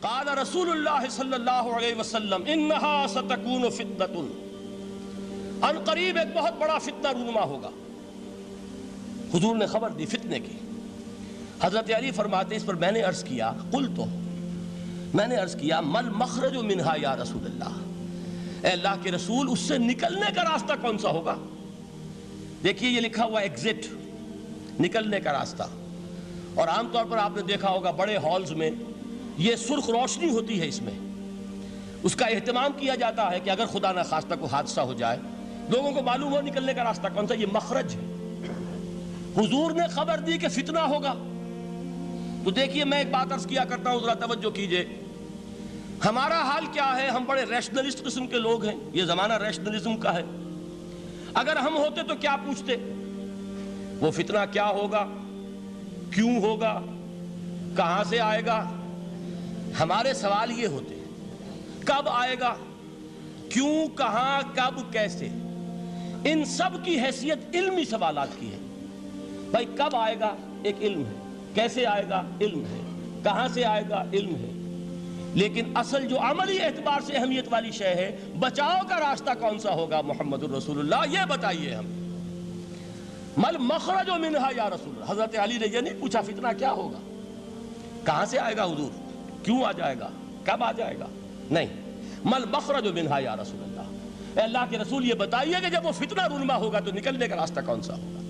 قال رسول اللہ صلی اللہ علیہ وسلم انہا ستکون فتنۃ، ان قریب ایک بہت بڑا فتنہ رونما ہوگا۔ حضور نے خبر دی فتنے کی۔ حضرت علی فرماتے اس پر میں نے عرض کیا، قلت، میں نے عرض کیا مل مخرج منہا یا رسول اللہ، اے اللہ کے رسول اس سے نکلنے کا راستہ کون سا ہوگا؟ دیکھیے یہ لکھا ہوا ایگزٹ، نکلنے کا راستہ، اور عام طور پر آپ نے دیکھا ہوگا بڑے ہالز میں یہ سرخ روشنی ہوتی ہے، اس میں اس کا اہتمام کیا جاتا ہے کہ اگر خدا نہ خواستہ کوئی حادثہ ہو جائے لوگوں کو معلوم ہو نکلنے کا راستہ کون سا، یہ مخرج ہے۔ حضور نے خبر دی کہ فتنہ ہوگا۔ تو دیکھیے میں ایک بات عرض کیا کرتا ہوں، ذرا توجہ کیجئے، ہمارا حال کیا ہے؟ ہم بڑے ریشنلسٹ قسم کے لوگ ہیں، یہ زمانہ ریشنلزم کا ہے۔ اگر ہم ہوتے تو کیا پوچھتے؟ وہ فتنہ کیا ہوگا، کیوں ہوگا، کہاں سے آئے گا؟ ہمارے سوال یہ ہوتے ہیں، کب آئے گا، کیوں، کہاں، کب، کیسے؟ ان سب کی حیثیت علمی سوالات کی ہے۔ بھائی کب آئے گا ایک علم ہے، کیسے آئے گا علم ہے، کہاں سے آئے گا علم ہے، لیکن اصل جو عملی اعتبار سے اہمیت والی شے ہے، بچاؤ کا راستہ کون سا ہوگا محمد الرسول اللہ، یہ بتائیے ہم۔ مل مخرج منہا یا رسول اللہ، حضرت علی نے یہ نہیں پوچھا فتنہ کیا ہوگا، کہاں سے آئے گا حضور، کیوں آ جائے گا، کب آ جائے گا، نہیں، مل مخرج منہا یا رسول اللہ، اے اللہ کے رسول یہ بتائیے کہ جب وہ فتنہ رونما ہوگا تو نکلنے کا راستہ کون سا ہوگا؟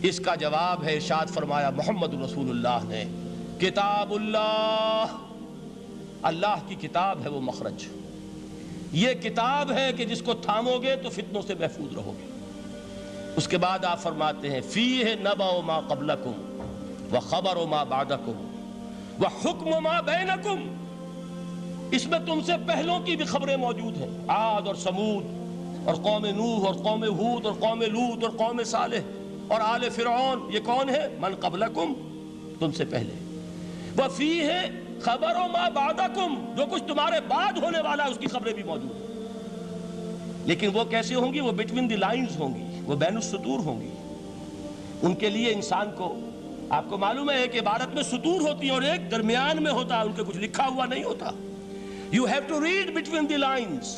اس کا جواب ہے، ارشاد فرمایا محمد رسول اللہ نے، کتاب اللہ، اللہ کی کتاب ہے وہ مخرج، یہ کتاب ہے کہ جس کو تھامو گے تو فتنوں سے محفوظ رہو گے۔ اس کے بعد آپ فرماتے ہیں فیہ نبأ ما قبلکم وخبر ما بعدکم وحکم ما بینکم، اس میں تم سے پہلوں کی بھی خبریں موجود ہیں، عاد اور سمود اور قوم نوح اور قوم ہود اور قوم لوط اور قوم صالح اور آل فرعون، یہ کون ہے؟ من قبلکم، تم سے پہلے، وفیہ خبر ما بعدکم، جو کچھ تمہارے بعد ہونے والا ہے اس کی خبریں بھی موجود ہیں، لیکن وہ کیسے ہوں گی؟ وہ بٹوین دی لائنز ہوں گی، وہ بین السطور ہوں گی۔ ان کے لیے انسان کو، آپ کو معلوم ہے کہ عبارت میں سطور ہوتی ہیں اور ایک درمیان میں ہوتا ہے، ان کے کچھ لکھا ہوا نہیں ہوتا۔ You have to read between the lines۔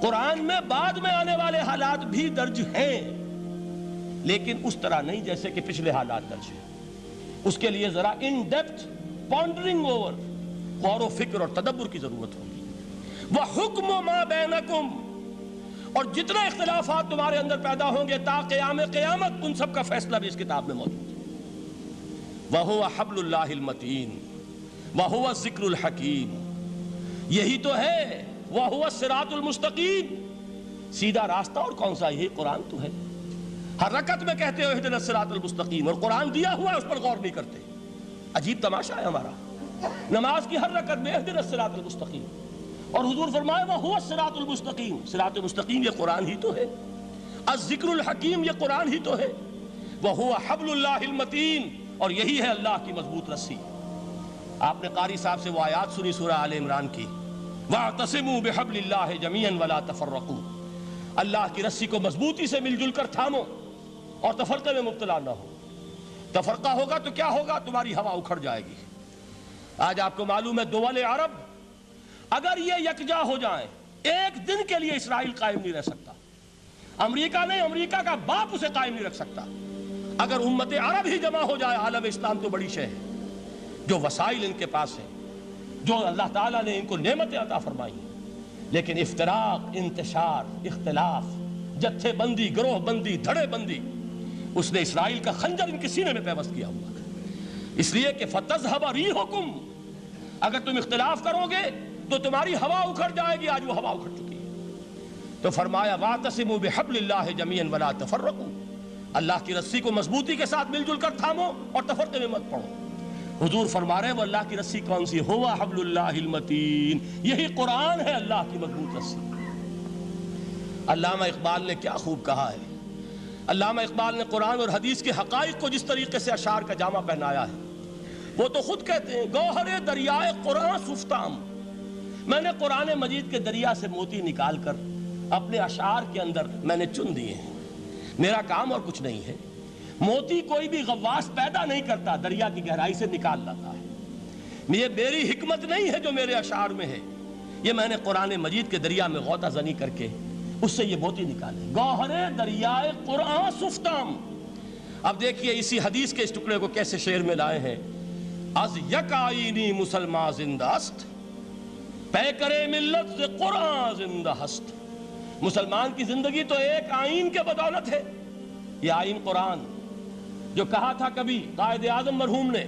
قرآن میں بعد میں آنے والے حالات بھی درج ہیں، لیکن اس طرح نہیں جیسے کہ پچھلے حالات درج ہیں۔ اس کے لیے ذرا ان ڈیپتھ پونڈرنگ اوور، غور و فکر اور تدبر کی ضرورت ہوگی۔ وَحُکْمُ مَا بَيْنَكُمْ، اور جتنے اختلافات تمہارے اندر پیدا ہوں گے تا قیام قیامت، ان سب کا فیصلہ بھی اس کتاب میں موجود ہے۔ وَهُوَ حَبْلُ اللَّهِ الْمَتِينُ وَهُوَ الذِّكْرُ الْحَكِيمُ، یہی تو ہے، وَهُوَ الصِّرَاطُ الْمُسْتَقِيمُ، سیدھا راستہ اور کون سا؟ یہی قرآن تو ہے۔ ہر رکعت میں کہتے ہو اہدنا الصراط المستقیم، اور قرآن دیا ہوا ہے اس پر غور نہیں کرتے۔ عجیب تماشا ہے ہمارا، نماز کی ہر رکعت میں اہدنا الصراط المستقیم، اور حضور فرمائے وَهُوَ الصراط المستقیم، صراط مستقیم یہ قرآن ہی تو ہے، الذکر الحکیم یہ قرآن ہی تو ہے، وَهُوَ حَبْلُ اللَّهِ الْمَتِينُ، اور یہی ہے اللہ کی مضبوط رسی۔ آپ نے قاری صاحب سے وہ آیات سنی سورہ آل عمران کی، وَاعْتَصِمُوا بِحَبْلِ اللَّهِ جَمِيعًا وَلَا تَفَرَّقُوا، اللہ کی رسی کو مضبوطی سے مل جل کر تھامو اور تفرقے میں مبتلا نہ ہو۔ تفرقہ ہوگا تو کیا ہوگا؟ تمہاری ہوا اکھڑ جائے گی۔ آج آپ کو معلوم ہے دول عرب اگر یہ یکجا ہو جائیں، ایک دن کے لیے اسرائیل قائم نہیں رہ سکتا، امریکہ نہیں، امریکہ کا باپ اسے قائم نہیں رکھ سکتا۔ اگر امت عرب ہی جمع ہو جائے، عالم اسلام تو بڑی شے ہے، جو وسائل ان کے پاس ہیں، جو اللہ تعالیٰ نے ان کو نعمتیں عطا فرمائی ہیں، لیکن افتراق، انتشار، اختلاف، جتھے بندی، گروہ بندی، دھڑے بندی، اس نے اسرائیل کا خنجر ان کے سینے میں پیوست کیا ہوا ہے۔ اس لیے کہ فَتَذْهَبَ رِيحُكُمْ، اگر تم اختلاف کرو گے تو تمہاری ہوا اکھڑ جائے گی، آج وہ ہوا اکھڑ چکی ہے۔ تو فرمایا وَاعْتَصِمُوا بِحَبْلِ اللَّهِ جَمِيعًا وَلَا تَفَرَّقُوا، اللہ کی رسی کو مضبوطی کے ساتھ مل جل کر تھامو اور تفرقے میں مت پڑو۔ حضور فرما رہے ہیں وہ اللہ کی رسی کون سی؟ هُوَ حَبْلُ اللَّهِ الْمَتِينُ، یہی قرآن ہے اللہ کی مضبوط رسی۔ علامہ اقبال نے کیا خوب کہا ہے، علامہ اقبال نے قرآن اور حدیث کے حقائق کو جس طریقے سے اشعار کا جامع پہنایا ہے، وہ تو خود کہتے ہیں گوہر دریائے قرآن سفتام، میں نے قرآن مجید کے دریا سے موتی نکال کر اپنے اشعار کے اندر میں نے چن دیے ہیں، میرا کام اور کچھ نہیں ہے۔ موتی کوئی بھی غواص پیدا نہیں کرتا، دریا کی گہرائی سے نکال لاتا ہے، یہ میری حکمت نہیں ہے جو میرے اشعار میں ہے، یہ میں نے قرآن مجید کے دریا میں غوطہ زنی کر کے اس سے یہ موتی نکالے، گوہر دریائے قرآن سفتام۔ اب دیکھیے اسی حدیث کے اس ٹکڑے کو کیسے شعر میں لائے ہیں۔ از یک آئینی مسلمان زندہ است، پیکرے ملت سے قرآن زندہ ہست۔ مسلمان کی زندگی تو ایک آئین کے بدولت ہے، یہ آئین قرآن، جو کہا تھا کبھی قائد اعظم مرحوم نے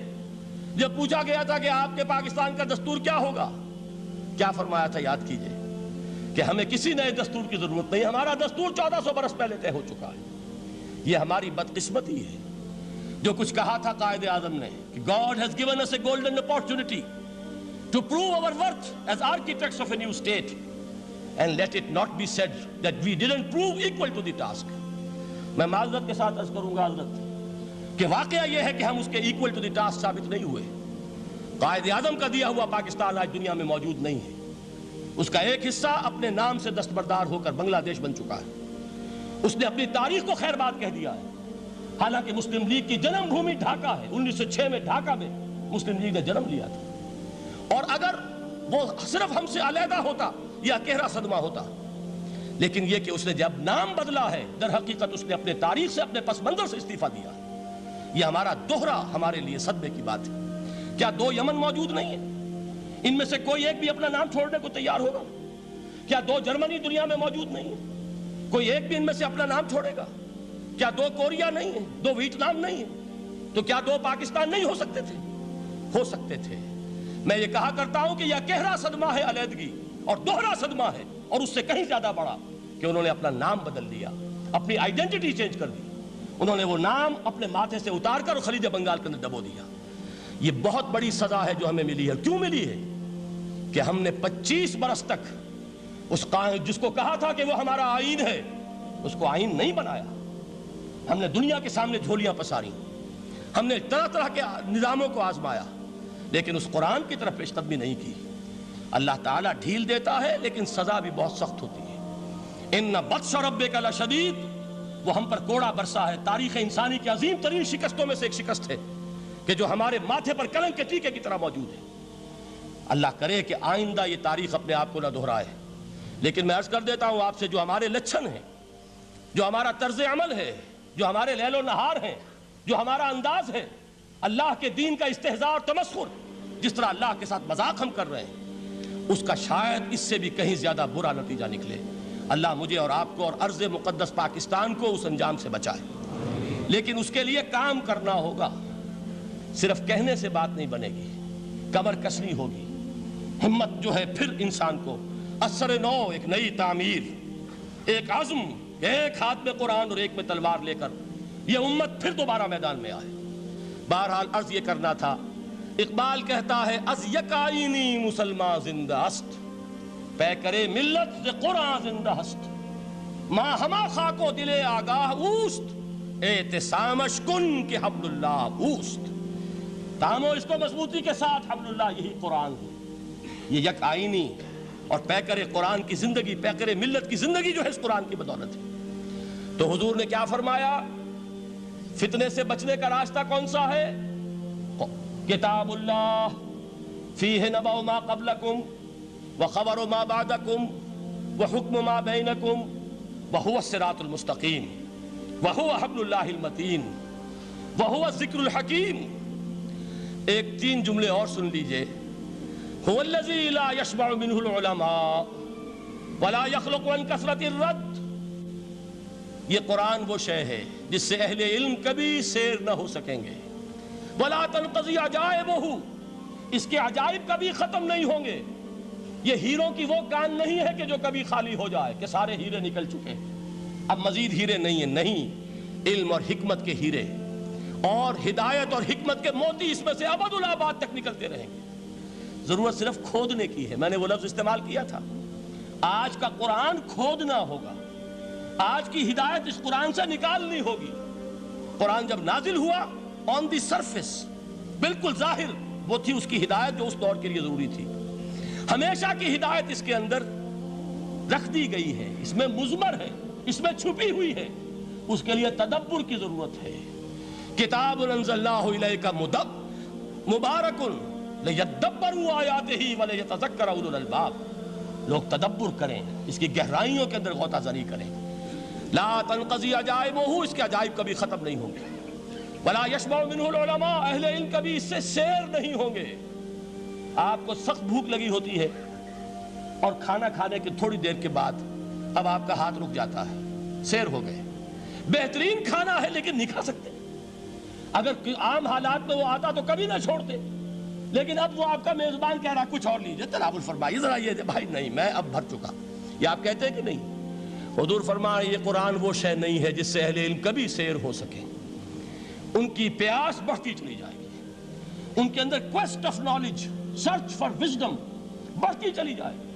جب پوچھا گیا تھا کہ آپ کے پاکستان کا دستور کیا ہوگا، کیا فرمایا تھا یاد کیجئے کہ ہمیں کسی نئے دستور کی ضرورت نہیں، ہمارا دستور 1400 برس پہلے طے ہو چکا ہے۔ یہ ہماری بدقسمتی ہے جو کچھ کہا تھا قائد اعظم نے کہ God has given us a golden opportunity to prove our worth as architects of a new state and let it not be said that we didn't prove equal to the task۔ میں معذرت کے ساتھ عرض کروں گا حضرت کہ واقعہ یہ ہے کہ ہم اس کے equal to the task ثابت نہیں ہوئے۔ قائد اعظم کا دیا ہوا پاکستان آج دنیا میں موجود نہیں ہے، اس کا ایک حصہ اپنے نام سے دستبردار ہو کر بنگلہ دیش بن چکا ہے، اس نے اپنی تاریخ کو خیر بات کہہ دیا ہے، حالانکہ مسلم لیگ کی جنم بھومی ڈھاکہ ہے، 1906 میں ڈھاکہ میں مسلم لیگ نے جنم لیا تھا، اور اگر وہ صرف ہم سے علیحدہ ہوتا یہ اکیرا صدمہ ہوتا، لیکن یہ کہ اس نے جب نام بدلا ہے در حقیقت اس نے اپنے تاریخ سے اپنے پس منظر سے استعفیٰ دیا ہے۔ یہ ہمارا دوہرا ہمارے لیے صدمے کی بات ہے۔ کیا 2 یمن موجود نہیں ہیں؟ ان میں سے کوئی ایک بھی اپنا نام چھوڑنے کو تیار ہوگا؟ کیا 2 جرمنی دنیا میں موجود نہیں ہیں؟ کوئی ایک بھی ان میں سے اپنا نام چھوڑے گا؟ کیا 2 کوریا نہیں ہیں؟ 2 ویتنام نہیں ہیں؟ تو کیا 2 پاکستان نہیں ہو سکتے تھے؟ ہو سکتے تھے۔ میں یہ کہا کرتا ہوں کہ یہ گہرا صدمہ ہے علیحدگی، اور دوہرا صدمہ ہے، اور اس سے کہیں زیادہ بڑا کہ انہوں نے اپنا نام بدل دیا، اپنی آئیڈینٹی چینج کر دی، انہوں نے وہ نام اپنے ماتھے سے اتار کر خلیج بنگال کے اندر دبو دیا۔ یہ بہت بڑی سزا ہے جو ہمیں ملی ہے۔ کیوں ملی ہے؟ کہ ہم نے 25 برس تک اس قائد جس کو کہا تھا کہ وہ ہمارا آئین ہے، اس کو آئین نہیں بنایا۔ ہم نے دنیا کے سامنے جھولیاں پساری، ہم نے طرح طرح کے نظاموں کو آزمایا، لیکن اس قرآن کی طرف پیش قدمی نہیں کی۔ اللہ تعالیٰ ڈھیل دیتا ہے لیکن سزا بھی بہت سخت ہوتی ہے۔ ان بطش ربک لشدید، وہ ہم پر کوڑا برسا ہے۔ تاریخ انسانی کی عظیم ترین شکستوں میں سے ایک شکست ہے کہ جو ہمارے ماتھے پر کلنک کے ٹیکے کی طرح موجود ہے۔ اللہ کرے کہ آئندہ یہ تاریخ اپنے آپ کو نہ دہرائے، لیکن میں عرض کر دیتا ہوں آپ سے، جو ہمارے لچھن ہیں، جو ہمارا طرز عمل ہے، جو ہمارے لیل و نہار ہیں، جو ہمارا انداز ہے، اللہ کے دین کا استہزاء اور تمسخر، جس طرح اللہ کے ساتھ مذاق ہم کر رہے ہیں، اس کا شاید اس سے بھی کہیں زیادہ برا نتیجہ نکلے۔ اللہ مجھے اور آپ کو اور ارض مقدس پاکستان کو اس انجام سے بچائے، لیکن اس کے لیے کام کرنا ہوگا۔ صرف کہنے سے بات نہیں بنے گی، کمر کسنی ہوگی، ہمت جو ہے پھر انسان کو اثر نو، ایک نئی تعمیر، ایک عزم، ایک ہاتھ میں قرآن اور ایک میں تلوار لے کر یہ امت پھر دوبارہ میدان میں آئے۔ بہرحال عرض یہ کرنا تھا، اقبال کہتا ہے از یک آئینی مسلمان زندہ است، پیکرے ملت سے قرآن زندہ ہست، ماں ہما خاک و دل آگاہ اوست، اعتصامش کن کہ حبل اللہ اوست۔ تامو اس کو مضبوطی کے ساتھ، حبل اللہ یہی قرآن ہے۔ یہ یک آئینی اور پیکر قرآن کی زندگی، پیکر ملت کی زندگی جو ہے اس قرآن کی بدولت ہے۔ تو حضور نے کیا فرمایا؟ فتنے سے بچنے کا راستہ کون سا ہے؟ کتاب اللہ فیہ نبأ ما قبلکم وخبر ما بعدکم وحکم ما بینکم وہو الصراط المستقیم وہو حبل اللہ المتین وہو الذکر الحکیم۔ ایک 3 جملے اور سن لیجئے۔ هو الذی لا یشبع منہ العلماء ولا یخلق عن کثرت الرد۔ یہ قرآن وہ شے ہے جس سے اہل علم کبھی سیر نہ ہو سکیں گے۔ ولا تنقضی عجائبہ، اس کے عجائب کبھی ختم نہیں ہوں گے۔ یہ ہیروں کی وہ کان نہیں ہے کہ جو کبھی خالی ہو جائے کہ سارے ہیرے نکل چکے، اب مزید ہیرے نہیں ہیں، نہیں، علم اور حکمت کے ہیرے اور ہدایت اور حکمت کے موتی اس میں سے ابد الآباد تک نکلتے رہیں گے۔ ضرورت صرف کھودنے کی ہے۔ میں نے وہ لفظ استعمال کیا تھا، آج کا قرآن کھودنا ہوگا، آج کی ہدایت اس قرآن سے نکالنی ہوگی۔ قرآن جب نازل ہوا آن دی سرفیس، بالکل ظاہر وہ تھی اس کی ہدایت جو اس دور کے لیے ضروری تھی۔ ہمیشہ کی ہدایت اس کے اندر رکھ دی گئی ہے، اس میں مضمر ہے، اس میں چھپی ہوئی ہے، اس کے لیے تدبر کی ضرورت ہے۔ کتاب انزلناہ الیک مبارک لِيَدَّبَّرُوا آیَاتِهِ وَلِيَتَذَكَّرَ أُولُو الْأَلْبَابِ، لوگ تدبر کریں، اس کی گہرائیوں کے اندر غوطہ زنی کریں۔ لا تنقضی عجائبہ، اس کے عجائب کبھی ختم نہیں ہوں گے۔ ولا یشبع منہ العلماء، اہل علم کبھی اس سے سیر نہیں ہوں گے۔ آپ کو سخت بھوک لگی ہوتی ہے اور کھانا کھانے کے تھوڑی دیر کے بعد اب آپ کا ہاتھ رک جاتا ہے، سیر ہو گئے، بہترین کھانا ہے لیکن نہیں کھا سکتے۔ اگر عام حالات میں وہ آتا تو کبھی نہ چھوڑتے، لیکن اب وہ آپ کا میزبان کہہ رہا کچھ اور لیجئے، تناول فرمائیے ذرا یہ دے، بھائی نہیں میں اب بھر چکا، یہ آپ کہتے ہیں کہ نہیں؟ حضور فرمایا یہ قرآن وہ شے نہیں ہے جس سے اہل علم کبھی سیر ہو سکے، ان کی پیاس بڑھتی چلی جائے گی، ان کے اندر quest of knowledge, search for wisdom بڑھتی چلی جائے گی۔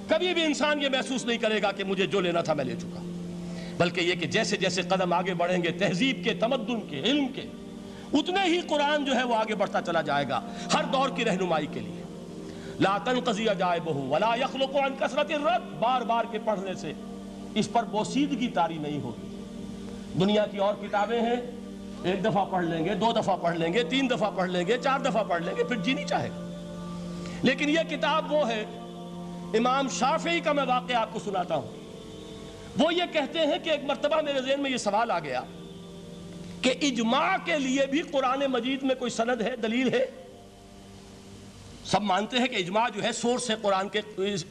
کبھی بھی انسان یہ محسوس نہیں کرے گا کہ مجھے جو لینا تھا میں لے چکا، بلکہ یہ کہ جیسے جیسے قدم آگے بڑھیں گے تہذیب کے، تمدن کے، علم کے، اتنے ہی قرآن جو ہے وہ آگے بڑھتا چلا جائے گا ہر دور کی رہنمائی کے لیے۔ لا تنقضی عجائبہ ولا یخلق عن کثرت الرد، بار بار کے پڑھنے سے اس پر بوسیدگی طاری نہیں ہوگی۔ دنیا کی اور کتابیں ہیں، ایک دفعہ پڑھ لیں گے، دو دفعہ پڑھ لیں گے، تین دفعہ پڑھ لیں گے، چار دفعہ پڑھ لیں گے، پھر جی نہیں چاہے گا۔ لیکن یہ کتاب وہ ہے، امام شافعی کا میں واقعہ آپ کو سناتا ہوں۔ وہ یہ کہتے ہیں کہ ایک مرتبہ میرے ذہن میں یہ سوال آ گیا کہ اجماع کے لیے بھی قرآن مجید میں کوئی سند ہے، دلیل ہے؟ سب مانتے ہیں کہ اجماع جو ہے سورس ہے قرآن کے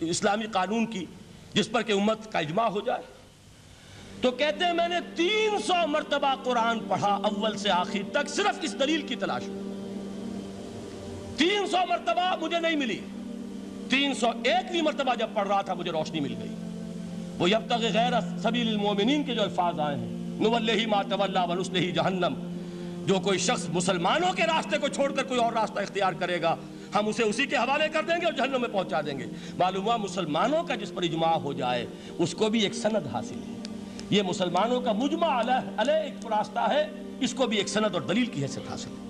اسلامی قانون کی، جس پر کہ امت کا اجماع ہو جائے۔ تو کہتے ہیں میں نے 300 مرتبہ قرآن پڑھا اول سے آخر تک، صرف اس دلیل کی تلاش میں۔ 300 مرتبہ مجھے نہیں ملی، 301ویں مرتبہ جب پڑھ رہا تھا مجھے روشنی مل گئی۔ وہ یبتغی غیر سبیل المومنین کے جو الفاظ آئے ہیں، نولہ ما تولی ونصلہ جہنم، جو کوئی شخص مسلمانوں کے راستے کو چھوڑ کر کوئی اور راستہ اختیار کرے گا ہم اسے اسی کے حوالے کر دیں گے اور جہنم میں پہنچا دیں گے۔ معلوم ہوا مسلمانوں کا جس پر اجماع ہو جائے اس کو بھی ایک سند حاصل ہے، یہ مسلمانوں کا مجمع علیہ ایک راستہ ہے، اس کو بھی ایک سند اور دلیل کی حیثیت حاصل ہے۔